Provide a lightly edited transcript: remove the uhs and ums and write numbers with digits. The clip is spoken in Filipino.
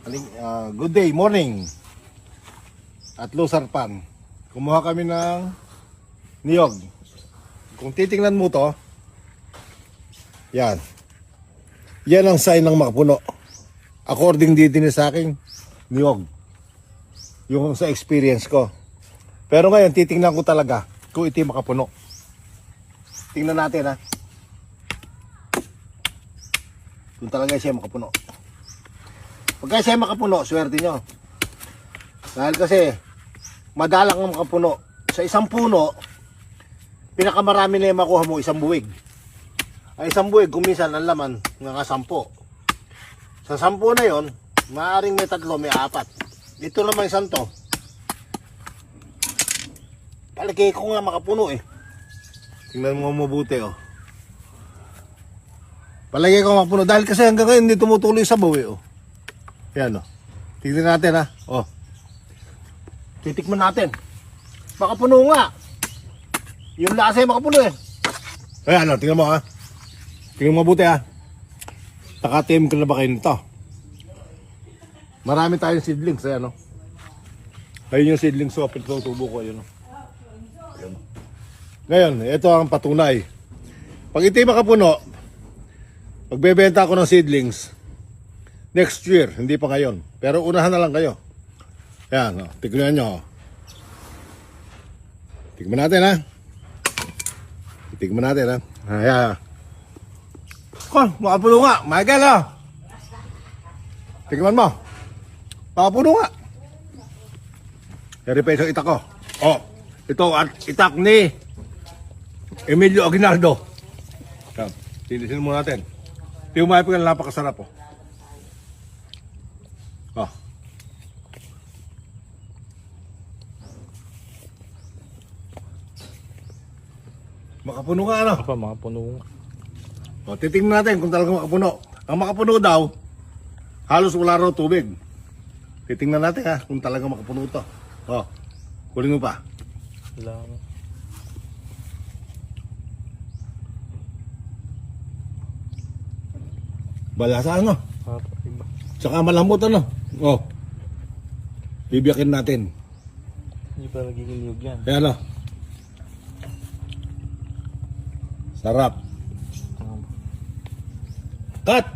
Good day, morning. At Lusarpan. Kumuha kami ng niyog. Kung titingnan mo to, yan. Yan ang sign ng makapuno. According din sa aking niyog. Yung sa experience ko. Pero ngayon, titingnan ko talaga kung ito makapuno. Tingnan natin ha. Kung talaga siya makapuno. Pagka siya makapuno, swerte nyo. Dahil kasi, madalang ang makapuno. Sa isang puno, pinakamarami na yung makuha mo, isang buwig. Ay isang buwig, kumisan ang laman ng 10. Sa 10 na yon, maaaring may 3, may 4. Ito naman isang to. Palagay ko nga makapuno eh. Tingnan mo mabuti oh. Palagay ko makapuno. Dahil kasi hanggang ngayon hindi tumutuloy sa buwi oh. Yan oh. Tingnan natin ha. Oh. Titikman natin. Makapuno nga. Yung lasa ay makapuno eh. Ayan oh, tingnan mo ha. Tingnan mo mabuti ha. Nakatim ka na ba kayo nito? Marami tayong seedlings. Ayan oh. Ayun yung seedlings so tubo ko. Ayun oh. Ayun. Ngayon, ito ang patunay. Pag ito makapuno, magbebenta ako ng seedlings next year, hindi pa ngayon. Pero unahan na lang kayo. Ayan, oh, tignan nyo. Tignan natin ha. Tignan natin ha. Ayan. Oh, makapuno nga. Michael ha. Tignan mo. Makapuno nga. Yari pa isang itak ko. Oh, ito at itak ni Emilio Aguinaldo. Ayan, tinisin mo natin. Tiyumay pa ka na napakasarap oh. Oh. Makapuno nga ano? Apa, makapuno nga. O, titingnan natin kung talagang makapuno. Ang makapuno daw, halos wala raw tubig. Titingnan natin ha, kung talagang makapuno ito. O, kunin mo pa. Wala nga. Balasa ano? Apa, iba. Tsaka malambot ano? O, bibiyakin natin. Hindi pa nagiging niyog yan. Ayan o. Sarap. Cut!